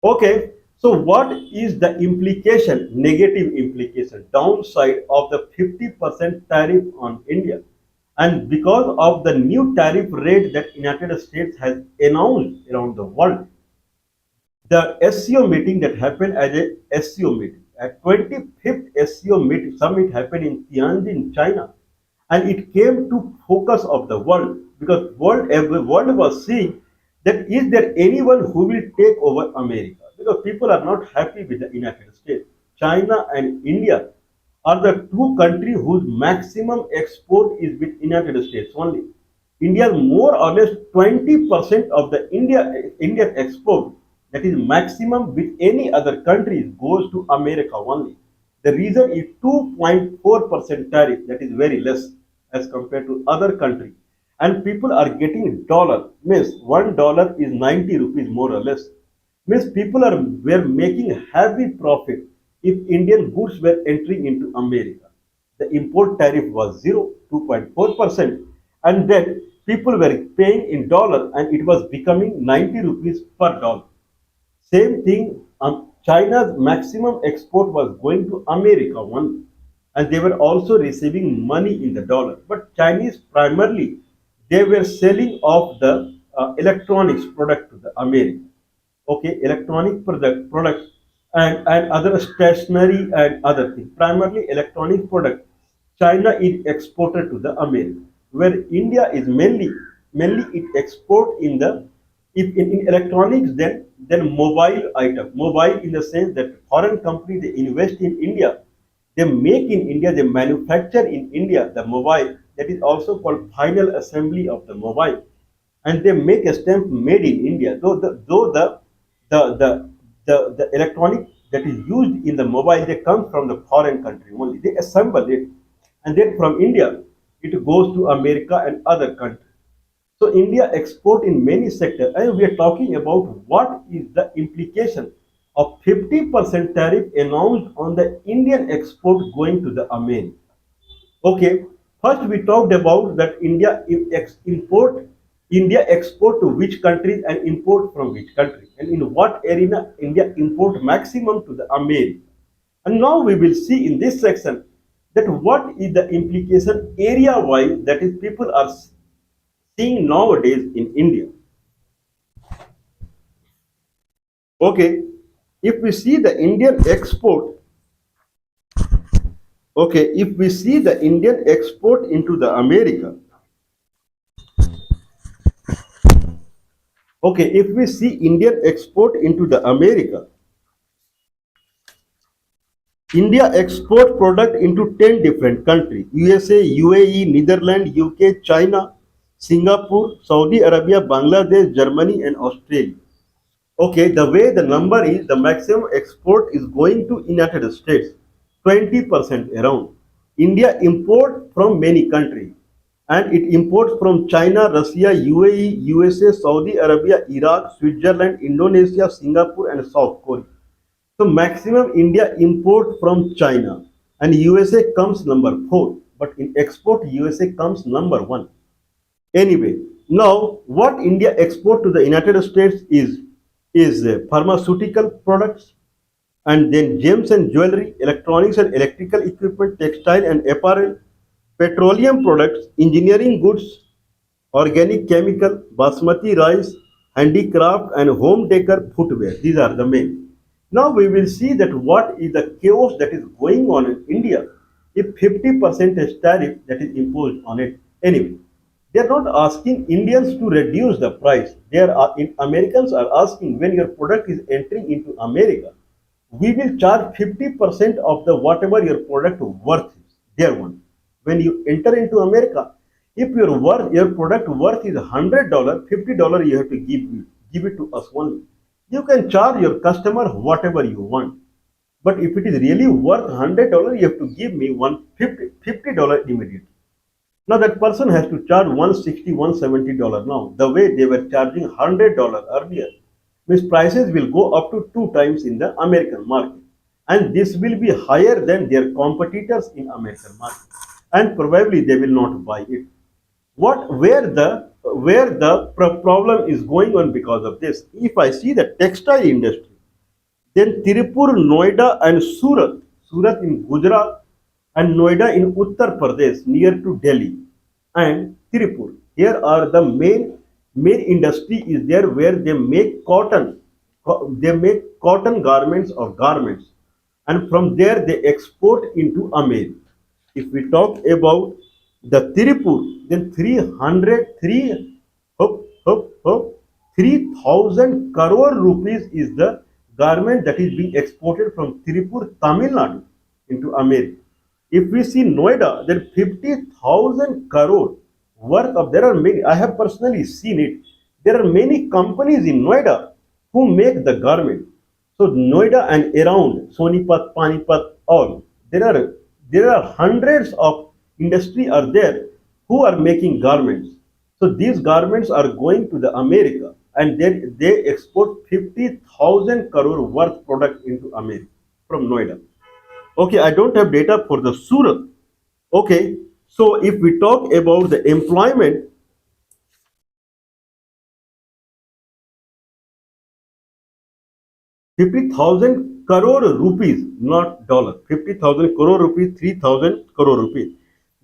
Okay, so what is the implication, negative implication, downside of the 50% tariff on India? And because of the new tariff rate that United States has announced around the world, the SCO meeting that happened as a SCO meeting, a 25th SCO meeting summit happened in Tianjin, China, and it came to focus of the world because every world was seeing that is there anyone who will take over America because people are not happy with the United States. China and India are the two countries whose maximum export is with United States only. India more or less 20% of the Indian export that is maximum with any other countries goes to America only. The reason is 2.4% tariff that is very less as compared to other countries. And people are getting dollar means $1 is 90 rupees more or less. Means people are were making heavy profit if Indian goods were entering into America. The import tariff was 0, 2.4%, and then people were paying in dollar and it was becoming 90 rupees per dollar. Same thing, China's maximum export was going to America only, and they were also receiving money in the dollar. But Chinese primarily they were selling off the electronics product to the America. Okay, electronic products and other stationery and other things. Primarily electronic product. China is exported to the America, where India is mainly it export in the if in electronics then mobile item. Mobile in the sense that foreign company they invest in India, they make in India, they manufacture in India the mobile that is also called final assembly of the mobile, and they make a stamp made in India. Though the electronic that is used in the mobile they come from the foreign country only. They assemble it, and then from India it goes to America and other countries. So India export in many sectors, and we are talking about what is the implication of 50% tariff announced on the Indian export going to the America. Okay, first we talked about that India export to which countries and import from which country, and in what arena India import maximum to the America. And now we will see in this section that what is the implication area wise that is people are seeing nowadays in India. Okay, if we see the Indian export, okay, if we see the Indian export into the America, okay, if we see Indian export into the America, India export product into 10 different countries: USA, UAE, Netherlands, UK, China, Singapore, Saudi Arabia, Bangladesh, Germany, and Australia. Okay, the way the number is, the maximum export is going to United States, 20% around. India import from many countries, and it imports from China, Russia, UAE, USA, Saudi Arabia, Iraq, Switzerland, Indonesia, Singapore, and South Korea. So maximum India import from China, and USA comes number 4, but in export USA comes number 1. Anyway, now what India export to the United States is pharmaceutical products, and then gems and jewelry, electronics and electrical equipment, textile and apparel, petroleum products, engineering goods, organic chemical, basmati rice, handicraft, and home decor footwear. These are the main. Now we will see that what is the chaos that is going on in India if 50% is tariff that is imposed on it. Anyway, they are not asking Indians to reduce the price. Americans are asking when your product is entering into America, we will charge 50% of the whatever your product worth is. There one. When you enter into America, if your product worth is $100, $50 you have to give it to us only. You can charge your customer whatever you want. But if it is really worth $100, you have to give me $50 immediately. Now that person has to charge 160, $170 now. The way they were charging $100 earlier, means prices will go up to 2 times in the American market, and this will be higher than their competitors in American market, and probably they will not buy it. Where the problem is going on because of this? If I see the textile industry, Then Tirupur, Noida, and Surat. Surat in Gujarat and Noida in Uttar Pradesh, near to Delhi. And Tirupur. Here are the main industry is there where they make cotton. They make cotton garments or garments, and from there they export into America. If we talk about the Tirupur, then 303 hup, hup, hup, 3,000 crore rupees is the garment that is being exported from Tirupur, Tamil Nadu into America. If we see Noida, then 50,000 crore worth of, there are many, I have personally seen it. There are many companies in Noida who make the garment. So Noida and around Sonipat, Panipat, all there are hundreds of industry are there who are making garments. So these garments are going to the America, and then they export 50,000 crore worth product into America from Noida. Okay, I don't have data for the Surat. Okay, so if we talk about the employment, 50,000 crore rupees, not dollar, 50,000 crore rupees, 3,000 crore rupees.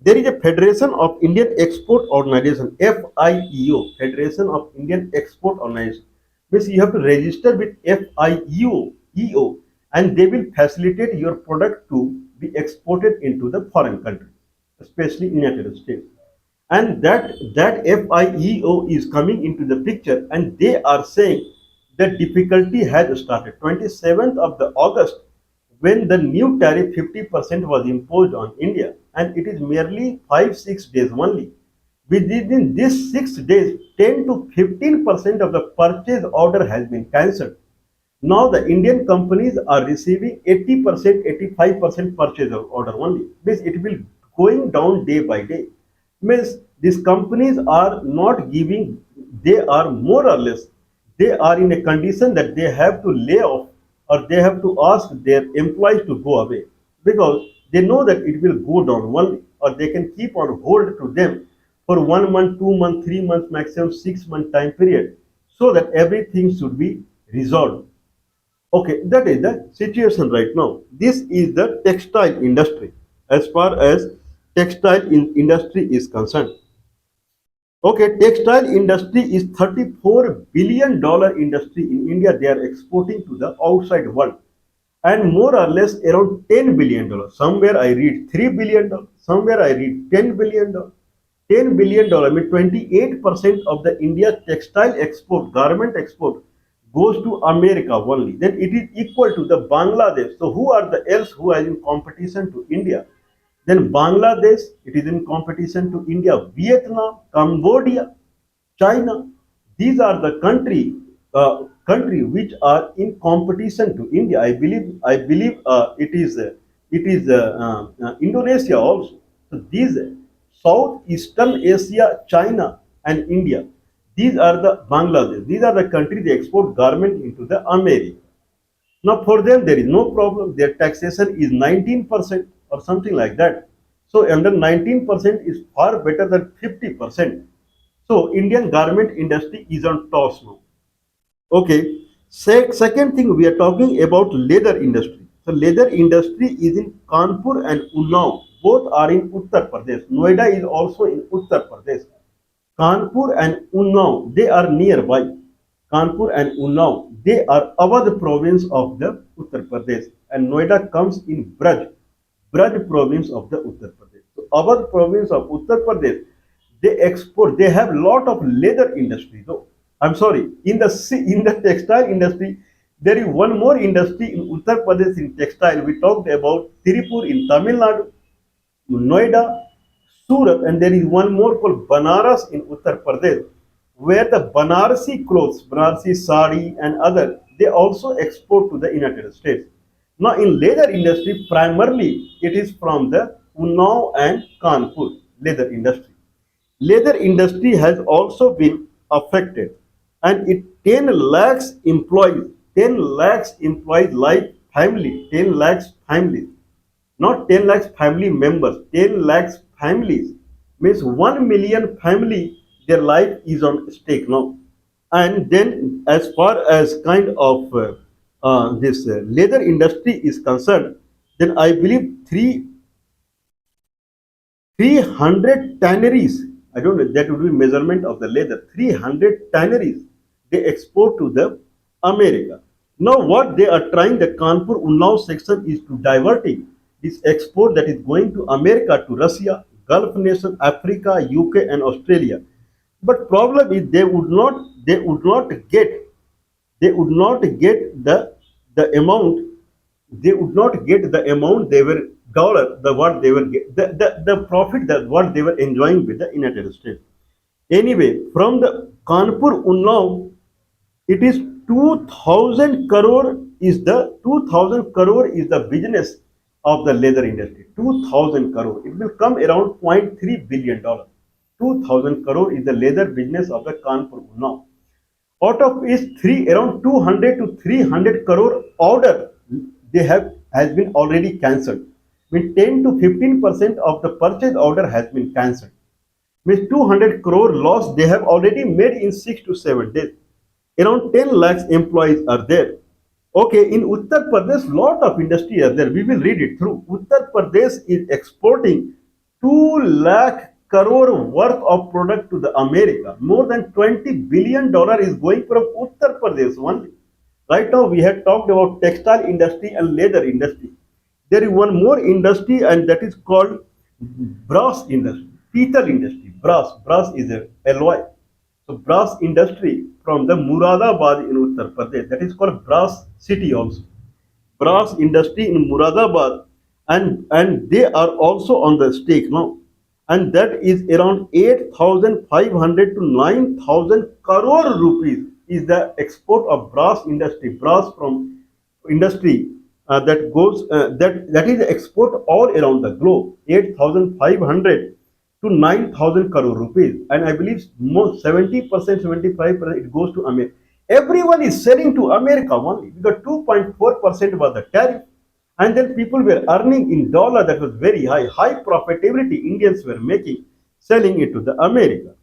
There is a Federation of Indian Export Organization, FIEO, Federation of Indian Export Organization. Means you have to register with FIEO, EO, and they will facilitate your product to be exported into the foreign country, especially United States. And that FIEO is coming into the picture, and they are saying the difficulty has started. 27th of the August, when the new tariff 50% was imposed on India, and it is merely 5-6 days only. Within these 6 days, 10 to 15% of the purchase order has been cancelled. Now the Indian companies are receiving 80%, 85% purchase order only. Means it will going down day by day. Means these companies are not giving, they are more or less, they are in a condition that they have to lay off or they have to ask their employees to go away, because they know that it will go down only, or they can keep on hold to them for 1 month, 2 months, 3 months, maximum 6 month time period, so that everything should be resolved. Okay, that is the situation right now. This is the textile industry as far as industry is concerned. Okay, textile industry is $34 billion industry in India. They are exporting to the outside world, and more or less around $10 billion. Somewhere I read $3 billion. Somewhere I read $10 billion. $10 billion, I mean 28% of the India textile export, garment export goes to America only. Then it is equal to the Bangladesh. So who are the else who are in competition to India? Then Bangladesh, it is in competition to India. Vietnam, Cambodia, China. These are the country which are in competition to India. I believe it is Indonesia also. So these Southeastern Asia, China and India. These are the Bangladesh. These are the countries they export garment into the America. Now for them there is no problem. Their taxation is 19% or something like that. So under 19% is far better than 50%. So Indian garment industry is on toss now. Okay. Second thing, we are talking about leather industry. So leather industry is in Kanpur and Unnao. Both are in Uttar Pradesh. Noida is also in Uttar Pradesh. Kanpur and Unnao, they are nearby. Kanpur and Unnao, they are Awadh province of the Uttar Pradesh, and Noida comes in Braj province of the Uttar Pradesh. So Awadh province of Uttar Pradesh, they have lot of leather industry though. I'm sorry, in the textile industry, there is one more industry in Uttar Pradesh in textile. We talked about Tirupur in Tamil Nadu, Noida, Surat, and there is one more called Banaras in Uttar Pradesh, where the Banarsi clothes, Banarsi sari and other, they also export to the United States. Now in leather industry, primarily it is from the Unnao and Kanpur leather industry. Leather industry has also been affected, and it 10 lakhs employees, 10 lakhs employees like family, 10 lakhs families, not 10 lakhs family members, 10 lakhs families, means 1 million family, their life is on stake now. And then as far as kind of this leather industry is concerned, then I believe 300 tanneries, I don't know, that would be measurement of the leather, 300 tanneries they export to the America. Now what they are trying, the Kanpur Unnao section is to diverting this export that is going to America to Russia, Gulf nation, Africa, UK and Australia. But problem is they would not get the amount, they would not get the amount they were dollar, the what they were get, the profit that what they were enjoying with the United States. Anyway, from the Kanpur Unnao, it is 2000 crore is the 2000 crore is the business of the leather industry. 2000 crore, it will come around 0.3 billion dollar. 2000 crore is the leather business of the Kanpur Unnao. Out of is three around 200 to 300 crore order they have has been already cancelled. Means 10 to 15% of the purchase order has been cancelled. Means 200 crore loss they have already made in 6 to 7 days. Around 10 lakhs employees are there. Okay, in Uttar Pradesh, lot of industry are there. We will read it through. Uttar Pradesh is exporting 2 lakh crore worth of product to the America. More than 20 billion dollar is going from Uttar Pradesh only. Right now we have talked about textile industry and leather industry. There is one more industry and that is called brass industry, petal industry. Brass is a alloy. So brass industry from the Muradabad in Uttar Pradesh, that is called brass city also. Brass industry in Muradabad, and they are also on the stake now, and that is around 8,500 to 9,000 crore rupees is the export of brass industry, brass from industry that is export all around the globe. 8,500 to 9,000 crore rupees, and I believe more 70%, 75% it goes to America. Everyone is selling to America only because 2.4% was the tariff, and then people were earning in dollar that was very high profitability. Indians were making selling it to the America.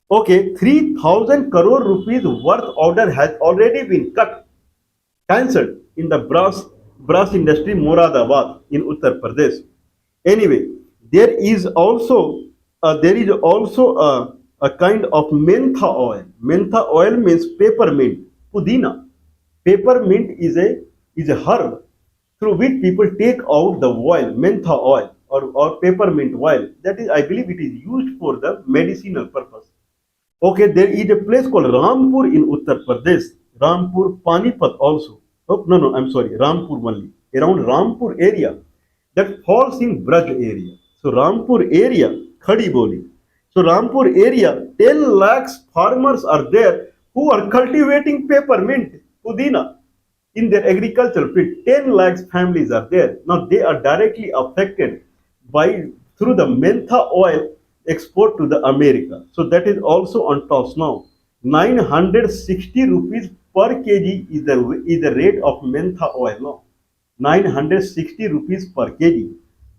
Okay, 3,000 crore rupees worth order has already been cut, cancelled in the brass industry Moradabad in Uttar Pradesh. Anyway, there is also a kind of mentha oil. Mentha oil means peppermint, pudina. Peppermint is a herb through which people take out the oil, mentha oil or peppermint oil. That is, I believe it is used for the medicinal purpose. Okay, there is a place called Rampur in Uttar Pradesh. Rampur, Panipat also. Oh, no, I'm sorry, Rampur only. Around Rampur area that falls in Braj area. So Rampur area, Khadi Boli. So Rampur area, 10 lakhs farmers are there who are cultivating peppermint, pudina in their agricultural field. 10 lakhs families are there. Now they are directly affected by through the mentha oil export to the America. So that is also on toss now. 960 rupees per kg is the rate of mentha oil now. 960 rupees per kg.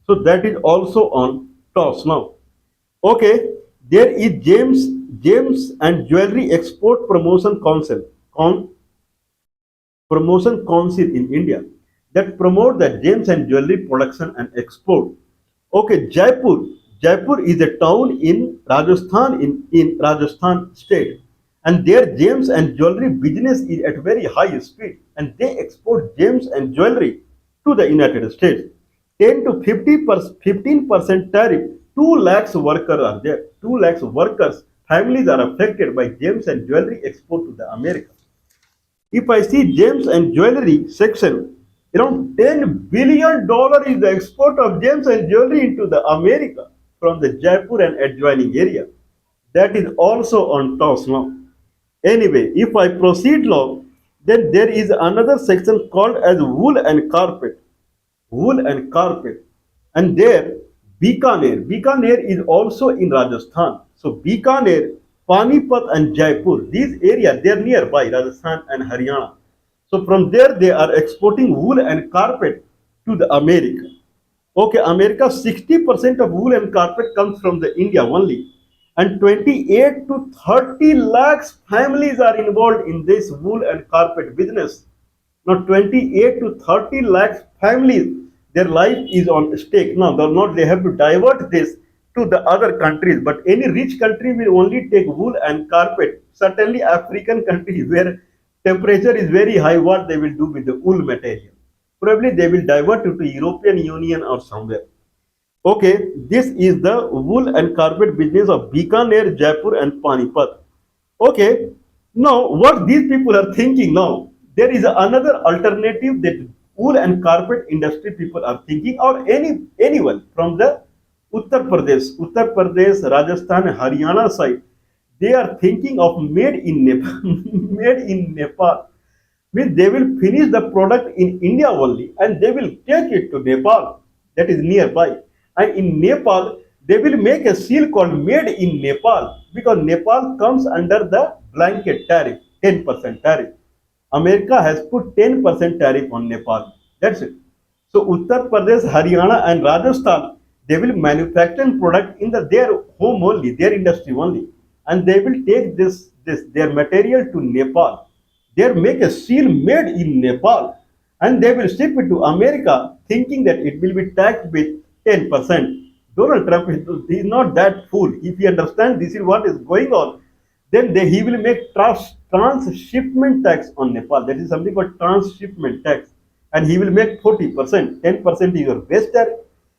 So that is also on toss now. Okay, there is James and Jewelry Export Promotion Council in India that promote the gems and jewelry production and export. Okay, Jaipur is a town in Rajasthan in Rajasthan state, and their gems and jewelry business is at very high speed, and they export gems and jewelry to the United States. 10 to 15% tariff. 2 lakhs workers are there. 2 lakhs workers families are affected by gems and jewelry export to the America. If I see gems and jewelry section, around $10 billion is the export of gems and jewelry into the America from the Jaipur and adjoining area. That is also on toss now. Anyway, if I proceed now, then there is another section called as wool and carpet. Wool and carpet. And there, Bikaner is also in Rajasthan. So Bikaner, Panipat and Jaipur, these areas, they are nearby Rajasthan and Haryana. So from there, they are exporting wool and carpet to the America. Okay, America, 60% of wool and carpet comes from the India only. And 28 to 30 lakhs families are involved in this wool and carpet business Now 28 to 30 lakhs families, their life is on stake. Now they're not, they have to divert this to the other countries. But any rich country will only take wool and carpet. Certainly African countries where temperature is very high, what they will do with the wool material? Probably they will divert it to European Union or somewhere. Okay, this is the wool and carpet business of Bikaner, Jaipur, and Panipat. Okay, now what these people are thinking now, there is another alternative that wool and carpet industry people are thinking, or anyone from the Uttar Pradesh, Rajasthan, Haryana side, they are thinking of made in Nepal, made in Nepal. Means they will finish the product in India only and they will take it to Nepal, that is nearby. And in Nepal, they will make a seal called Made in Nepal because Nepal comes under the blanket tariff, 10% tariff. America has put 10% tariff on Nepal. That's it. So Uttar Pradesh, Haryana, and Rajasthan, they will manufacture product in their home only, their industry only, and they will take this their material to Nepal. They make a seal made in Nepal, and they will ship it to America, thinking that it will be taxed with 10%. Donald Trump is not that fool. If he understands this is what is going on, then he will make transshipment tax on Nepal. That is something called transshipment tax. And he will make 40%. 10% is your base tariff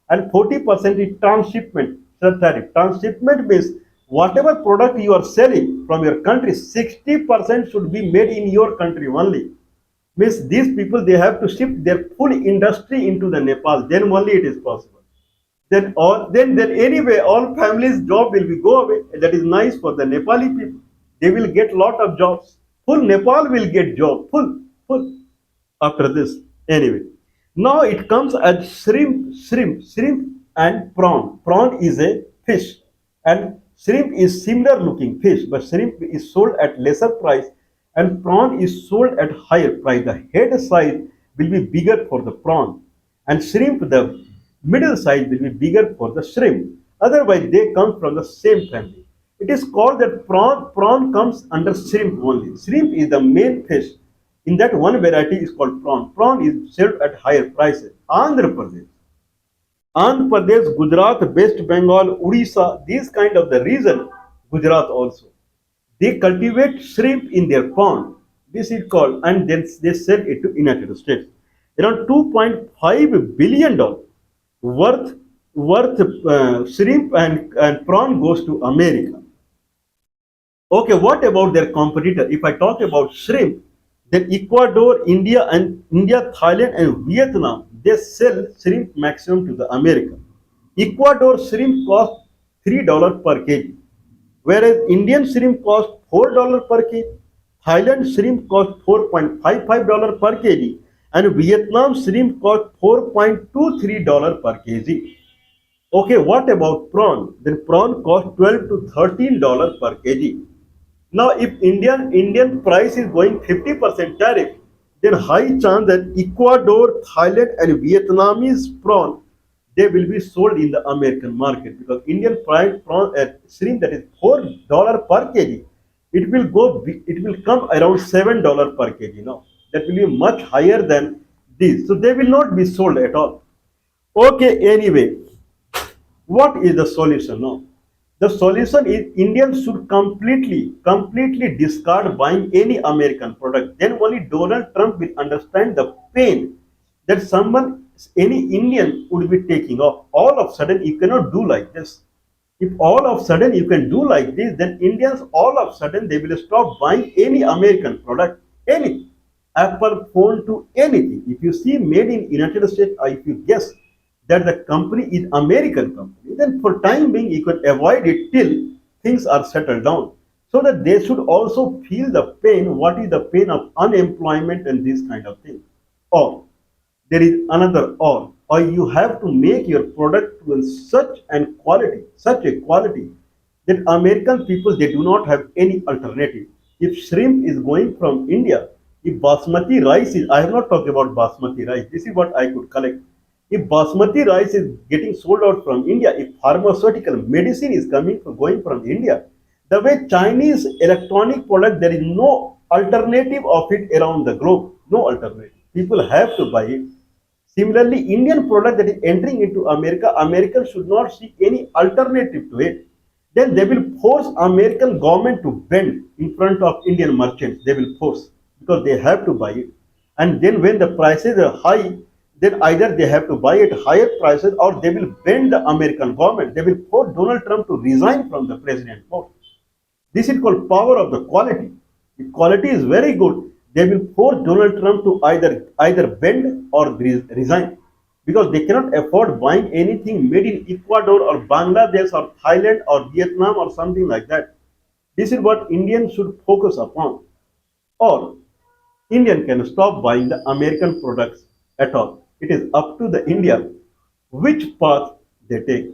and 40% is transshipment tariff. Transshipment means whatever product you are selling from your country, 60% should be made in your country only. Means these people, they have to ship their full industry into the Nepal. Then only it is possible. Then anyway all families job will be go away. That is nice for the Nepali people. They will get lot of jobs. Full Nepal will get job. Full after this. Anyway, now it comes as shrimp and prawn. Prawn is a fish, and shrimp is similar looking fish, but shrimp is sold at lesser price, and prawn is sold at higher price. The head size will be bigger for the prawn, and shrimp, the middle size will be bigger for the shrimp. Otherwise, they come from the same family. It is called that prawn comes under shrimp only. Shrimp is the main fish. In that one variety is called prawn. Prawn is sold at higher prices. Andhra Pradesh, Gujarat, West Bengal, Odisha, these kind of the region, Gujarat also. They cultivate shrimp in their pond. This is called, and then they sell it to United States. Around $2.5 billion worth shrimp and prawn goes to America. Okay, what about their competitor? If I talk about shrimp, then Ecuador, India, Thailand, and Vietnam, they sell shrimp maximum to the America. Ecuador shrimp cost $3 per kg, whereas Indian shrimp cost $4 per kg, Thailand shrimp cost $4.55 per kg, and Vietnam shrimp cost $4.23 per kg. Okay, what about prawn? Then prawn cost 12 to $13 per kg. Now, if Indian price is going 50% tariff, then high chance that Ecuador, Thailand, and Vietnamese prawn, they will be sold in the American market because Indian prawn shrimp that is $4 per kg, it will come around $7 per kg. Now that will be much higher than this, so they will not be sold at all. Okay, anyway, what is the solution now? The solution is Indians should completely discard buying any American product. Then only Donald Trump will understand the pain that any Indian would be taking off. All of a sudden, you cannot do like this. If all of a sudden you can do like this, then Indians all of a sudden they will stop buying any American product, any Apple phone to anything. If you see made in United States, or if you guess that the company is American company, then for time being you can avoid it till things are settled down. So that they should also feel the pain, what is the pain of unemployment and this kind of thing. Or there is another or you have to make your product with such a quality that American people they do not have any alternative. If shrimp is going from India, if basmati rice is, I have not talked about basmati rice, this is what I could collect. If basmati rice is getting sold out from India, if pharmaceutical medicine is going from India, the way Chinese electronic product, there is no alternative of it around the globe, no alternative. People have to buy it. Similarly, Indian product that is entering into America, Americans should not see any alternative to it. Then they will force American government to bend in front of Indian merchants. They will force because they have to buy it. And then when the prices are high, then either they have to buy at higher prices or they will bend the American government. They will force Donald Trump to resign from the president post. This is called power of the quality. If quality is very good, they will force Donald Trump to either bend or resign because they cannot afford buying anything made in Ecuador or Bangladesh or Thailand or Vietnam or something like that. This is what Indians should focus upon. Or Indian can stop buying the American products at all. It is up to the India which path they take.